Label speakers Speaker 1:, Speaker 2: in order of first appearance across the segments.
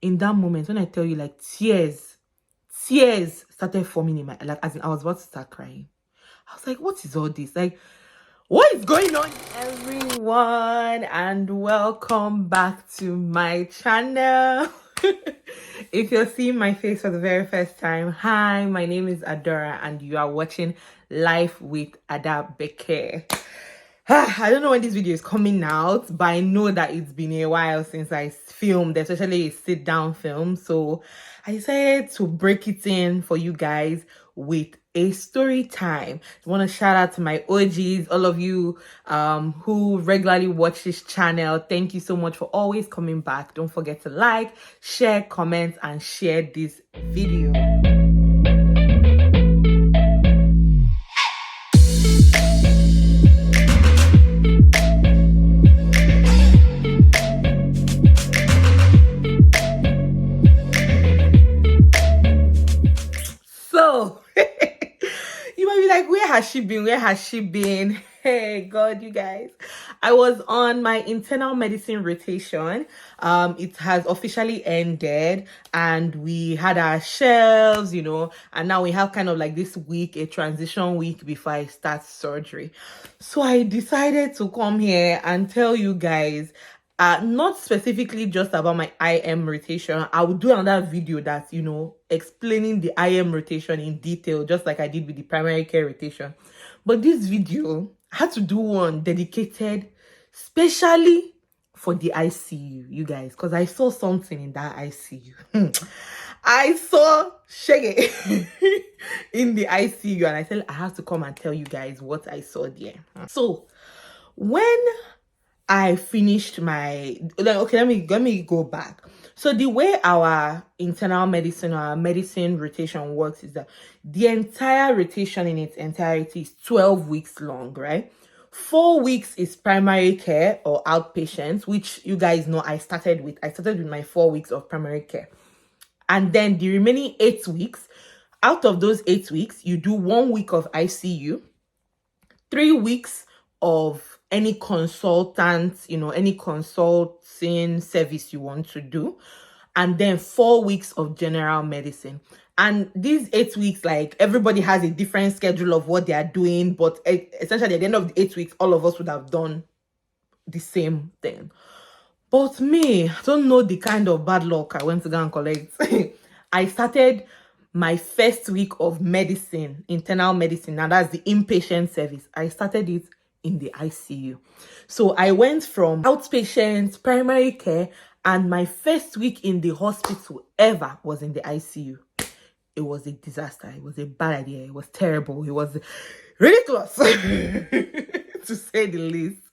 Speaker 1: In that moment, when I tell you, like, tears started forming in my, like, as in I was about to start crying. I was like, what is all this? Like, what is going on, everyone? And welcome back to my channel. If you're seeing my face for the very first time, hi, my name is Adora and you are watching Life with Ada Beke. I don't know when this video is coming out, but I know that it's been a while since I filmed, especially a sit-down film. So I decided to break it in for you guys with a story time. I want to shout out to my OGs, all of you who regularly watch this channel. Thank you so much for always coming back. Don't forget to like, share, comment, and share this video. So you might be like, where has she been? Where has she been? Hey God, you guys, I was on my internal medicine rotation. It has officially ended and we had our shelves, you know, and now we have kind of like this week, a transition week before I start surgery. So I decided to come here and tell you guys, not specifically just about my IM rotation. I will do another video that's, you know, explaining the IM rotation in detail, just like I did with the primary care rotation. But this video, I had to do one dedicated specially for the ICU, you guys, because I saw something in that ICU. I saw Shege in the ICU, and I said I have to come and tell you guys what I saw there. So when I finished my, like, okay, let me go back. So the way our internal medicine or our medicine rotation works is that the entire rotation in its entirety is 12 weeks long, right? 4 weeks is primary care or outpatients, which you guys know I started with my 4 weeks of primary care. And then the remaining 8 weeks, out of those 8 weeks, you do 1 week of ICU, 3 weeks of any consultant, you know, any consulting service you want to do, and then 4 weeks of general medicine. And these 8 weeks, like, everybody has a different schedule of what they are doing, but essentially at the end of the 8 weeks, all of us would have done the same thing. But me, I don't know the kind of bad luck I went to go and collect. I started my first week of medicine, internal medicine, now that's the inpatient service. I started it in the ICU. So I went from outpatient, primary care, and my first week in the hospital ever was in the ICU. It was a disaster. It was a bad idea. It was terrible. It was ridiculous, to say the least.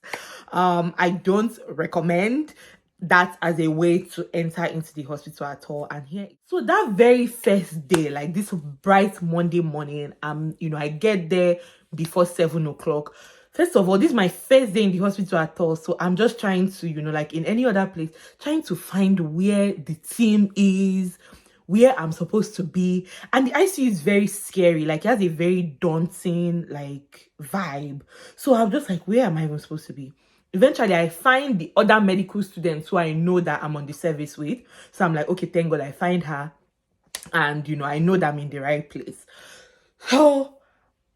Speaker 1: I don't recommend that as a way to enter into the hospital at all. And here, so that very first day, like this bright Monday morning, you know, I get there before 7 o'clock. First of all, this is my first day in the hospital at all. So I'm just trying to, you know, like in any other place, trying to find where the team is, where I'm supposed to be. And the ICU is very scary. Like, it has a very daunting, like, vibe. So I'm just like, where am I even supposed to be? Eventually, I find the other medical students who I know that I'm on the service with. So I'm like, okay, thank God I find her. And, you know, I know that I'm in the right place. So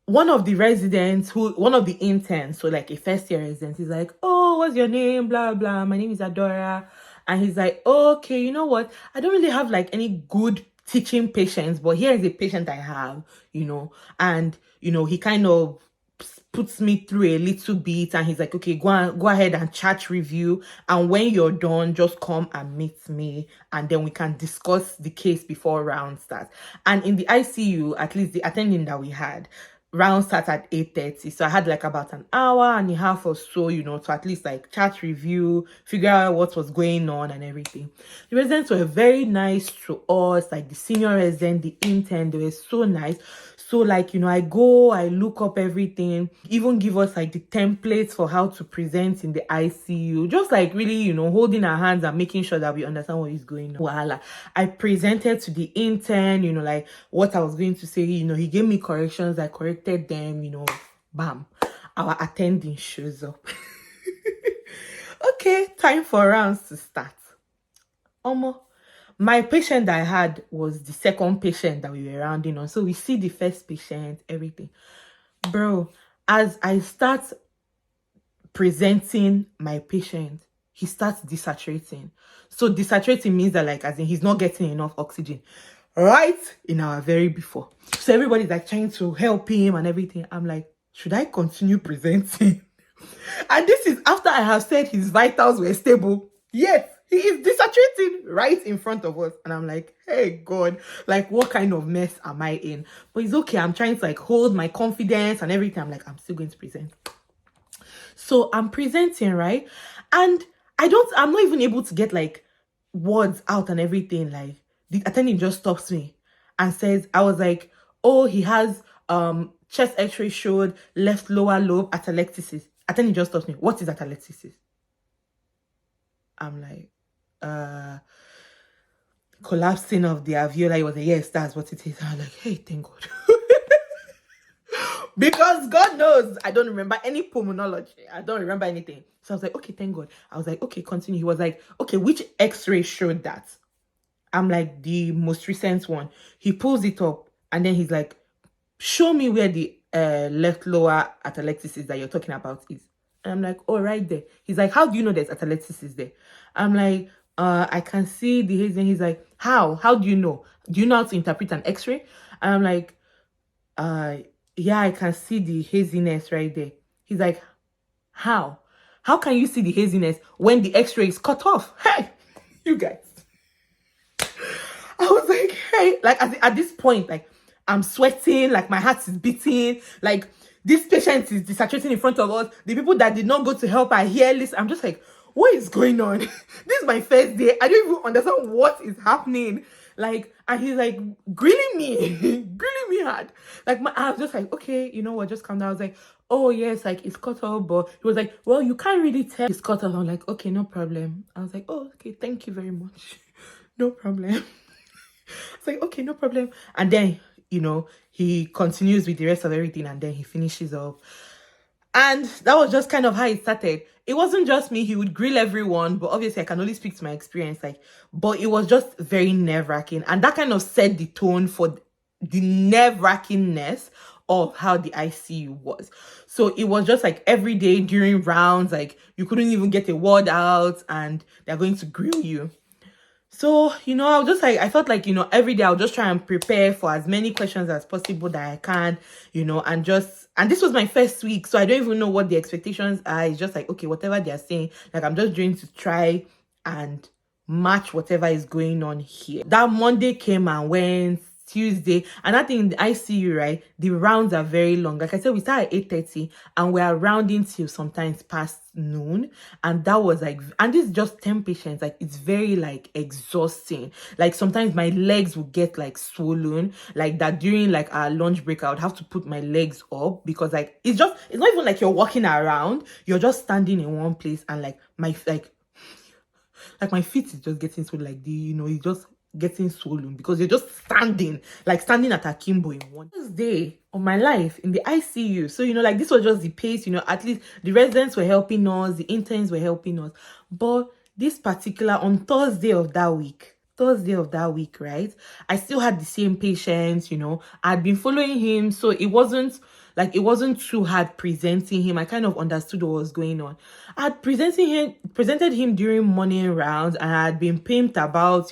Speaker 1: one of the residents, one of the interns, so like a first year resident, he's like, oh, what's your name? Blah, blah. My name is Adora. And he's like, okay, you know what? I don't really have like any good teaching patients, but here is a patient I have, you know. And, you know, he kind of puts me through a little bit and he's like, okay, go ahead and chat review, and when you're done, just come and meet me and then we can discuss the case before round starts. And in the ICU, at least the attending that we had, round starts at 8:30, so I had like about an hour and a half or so, you know, to at least like chat review, figure out what was going on and everything. The residents were very nice to us, like the senior resident, the intern, they were so nice. So like, you know, I look up everything, even give us like the templates for how to present in the ICU, just like really, you know, holding our hands and making sure that we understand what is going on. Voila. I presented to the intern, you know, like what I was going to say, you know, he gave me corrections, I corrected them, you know, bam, our attending shows up. Okay, time for rounds to start. My patient that I had was the second patient that we were rounding on. So we see the first patient, everything. Bro, as I start presenting my patient, he starts desaturating. So desaturating means that, like, as in he's not getting enough oxygen right in our very before. So everybody's like trying to help him and everything. I'm like, should I continue presenting? And this is after I have said his vitals were stable. Yes, he is desaturating right in front of us. And I'm like, hey, God, like, what kind of mess am I in? But it's okay. I'm trying to, like, hold my confidence and everything. I'm like, I'm still going to present. So I'm presenting, right? And I'm not even able to get, like, words out and everything. Like, the attending just stops me and says, I was like, oh, he has chest x-ray showed left lower lobe atelectasis. Attending just stops me. What is atelectasis? I'm like, collapsing of the alveoli. He was like, yes, that's what it is. I was like, hey, thank God. Because God knows I don't remember any pulmonology. I don't remember anything. So I was like, okay, thank God. I was like, okay, continue. He was like, okay, which x-ray showed that? I'm like, the most recent one. He pulls it up and then he's like, show me where the left lower atelectasis that you're talking about is. And I'm like, oh, right there. He's like, how do you know there's atelectasis there? I'm like, I can see the haze. And he's like, how? How do you know? Do you know how to interpret an x-ray? And I'm like, yeah, I can see the haziness right there. He's like, how? How can you see the haziness when the x-ray is cut off? Hey, you guys. I was like, hey, like at this point, like, I'm sweating, like my heart is beating, like this patient is desaturating in front of us. The people that did not go to help are here. Listen, I'm just like, what is going on? This is my first day. I don't even understand what is happening. Like, and he's like grilling me, grilling me hard. Like, I was just like, okay, you know what, just calm down. I was like, oh yes, like it's cut off, but he was like, well, you can't really tell it's cut off. I'm like, okay, no problem. I was like, oh, okay, thank you very much. No problem. It's like, okay, no problem. And then, you know, he continues with the rest of everything and then he finishes off. And that was just kind of how it started. It wasn't just me. He would grill everyone, but obviously I can only speak to my experience. Like, but it was just very nerve-wracking. And that kind of set the tone for the nerve-wrackingness of how the ICU was. So it was just like every day during rounds, like you couldn't even get a word out and they're going to grill you. So, you know, I was just like, I felt like, you know, every day I'll just try and prepare for as many questions as possible that I can, you know, and this was my first week. So I don't even know what the expectations are. It's just like, okay, whatever they're saying, like, I'm just going to try and match whatever is going on here. That Monday came and went, Tuesday, and I think in the ICU, right, the rounds are very long. Like I said, we start at 8:30 and we are rounding till sometimes past noon, and that was like, and this is just 10 patients. Like, it's very like exhausting. Like, sometimes my legs would get like swollen, like that during like our lunch break I would have to put my legs up because like it's not even like you're walking around, you're just standing in one place, and like my my feet is just getting swollen, like it's just getting swollen because you're just standing at akimbo in one day of my life in the ICU. So, like, this was just the pace. At least the residents were helping us, the interns were helping us, but this particular on Thursday of that week, right, I still had the same patient. I'd been following him, so it wasn't too hard presenting him. I kind of understood what was going on. I had presented him during morning rounds, and I had been pimped about,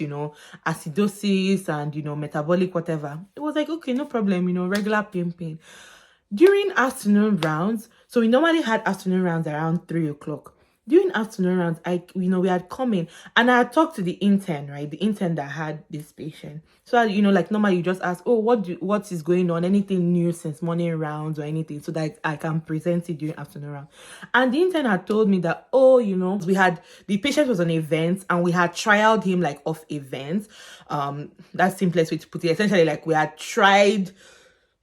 Speaker 1: acidosis and, metabolic whatever. It was like, okay, no problem, regular pimping. During afternoon rounds, so we normally had afternoon rounds around 3 o'clock. During afternoon rounds, we had come in and I had talked to the intern, right? The intern that had this patient. So, like normally you just ask, oh, what is going on? Anything new since morning rounds or anything, so that I can present it during afternoon round. And the intern had told me that, oh, the patient was on events and we had trialed him like off events. That's the simplest way to put it. Essentially, like, we had tried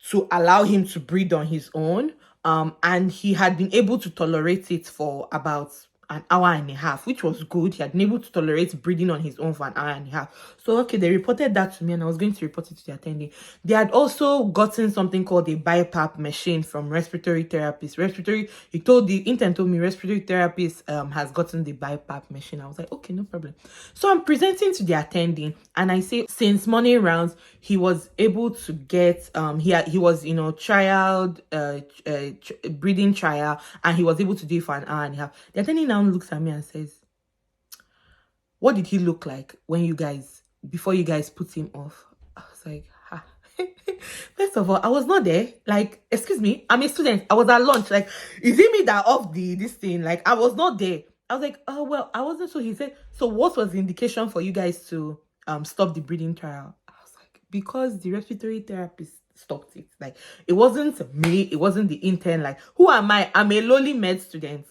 Speaker 1: to allow him to breathe on his own. And he had been able to tolerate it for about an hour and a half, which was good. He had been able to tolerate breathing on his own for an hour and a half. So okay, they reported that to me, and I was going to report it to the attending. They had also gotten something called a BiPAP machine from respiratory therapist. The intern told me respiratory therapist has gotten the BiPAP machine. I was like, okay, no problem. So I'm presenting to the attending, and I say since morning rounds he was able to get he was trialed breathing trial, and he was able to do it for an hour and a half. The attending now looks at me and says, what did he look like before you guys put him off? I was like, ha. First of all, I was not there. Like, excuse me, I'm a student. I was at lunch. Like, is it me that off this thing? Like, I was not there. I was like, oh well, I wasn't. So he said, so what was the indication for you guys to stop the breathing trial? I was like, because the respiratory therapist stopped it. Like, it wasn't me, it wasn't the intern. Like, who am I? I'm a lowly med student.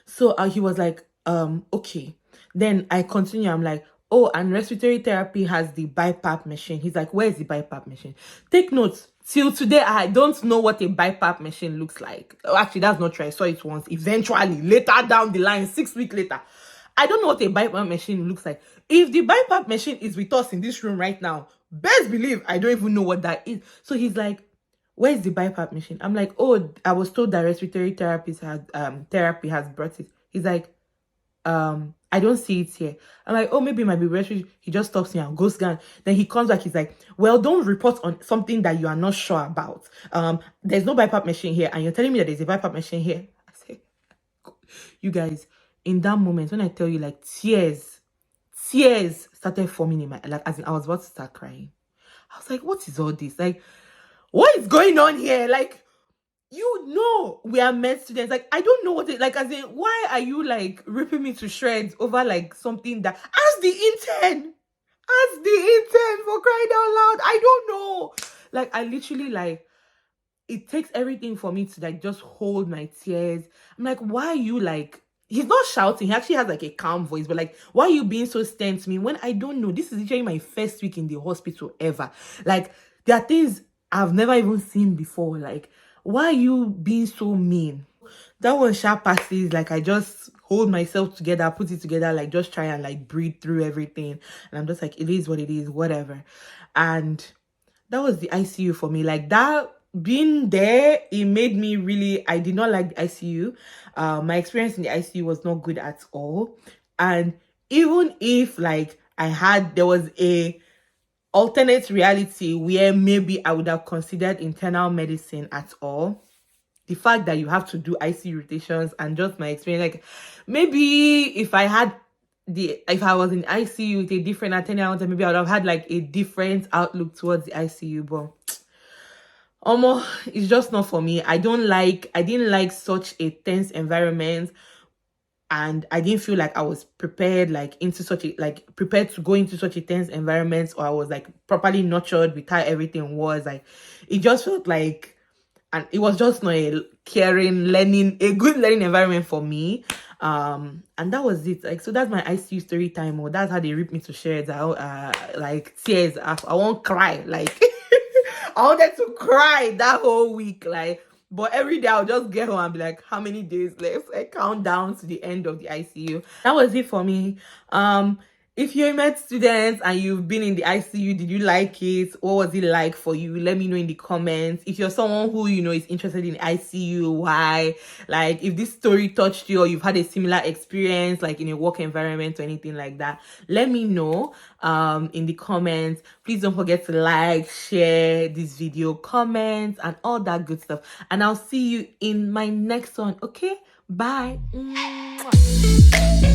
Speaker 1: So he was like, okay. Then I continue. I'm like, oh, and respiratory therapy has the BiPAP machine. He's like, where's the BiPAP machine? Take notes. Till today, I don't know what a BiPAP machine looks like. Oh, actually, that's not true. I saw it once. Eventually, later down the line, 6 weeks later. I don't know what a BiPAP machine looks like. If the BiPAP machine is with us in this room right now, best believe I don't even know what that is. So he's like, where's the BiPAP machine? I'm like, oh, I was told that respiratory therapy has brought it. He's like, I don't see it here. I'm like, oh, maybe it might be respiratory. He just stops me and goes down. Then he comes back. He's like, well, don't report on something that you are not sure about. There's no BiPAP machine here, and you're telling me that there's a BiPAP machine here. I say, you guys, in that moment, when I tell you, like, tears started forming in my, like, as in I was about to start crying. I was like, what is all this? Like, what is going on here? Like, we are med students. Like, I don't know what it, like, as in, why are you like ripping me to shreds over like something that, as the intern, for crying out loud, I don't know. Like, I literally, like, it takes everything for me to like just hold my tears. I'm like, why are you like, he's not shouting, he actually has like a calm voice, but like, why are you being so stern to me when I don't know? This is literally my first week in the hospital ever. Like, there are things I've never even seen before. Like, why are you being so mean? That one sharp passes. Like, I just hold myself together, put it together, like just try and like breathe through everything. And I'm just like, it is what it is, whatever. And that was the ICU for me. Like, that being there, it made me really, I did not like the ICU. My experience in the ICU was not good at all. And even if like there was a alternate reality where maybe I would have considered internal medicine at all, the fact that you have to do ICU rotations and just my experience, like, maybe if I was in ICU with a different attendant, maybe I would have had like a different outlook towards the ICU. But it's just not for me. I didn't like such a tense environment. And I didn't feel like I was prepared, like prepared to go into such a tense environment, or I was like properly nurtured with how everything was. Like, it just felt like, and it was just not a good learning environment for me. And that was it. Like, so that's my ICU story time. Or that's how they ripped me to shreds. Like tears. I won't cry. Like, I wanted to cry that whole week. Like, but every day I'll just get home and be like, how many days left? I count down to the end of the ICU. That was it for me. If you're a med student and you've been in the ICU, did you like it? What was it like for you? Let me know in the comments. If you're someone who, is interested in ICU, why? Like, if this story touched you, or you've had a similar experience, like in a work environment or anything like that, let me know in the comments. Please don't forget to like, share this video, comment, and all that good stuff. And I'll see you in my next one, okay? Bye. Mwah.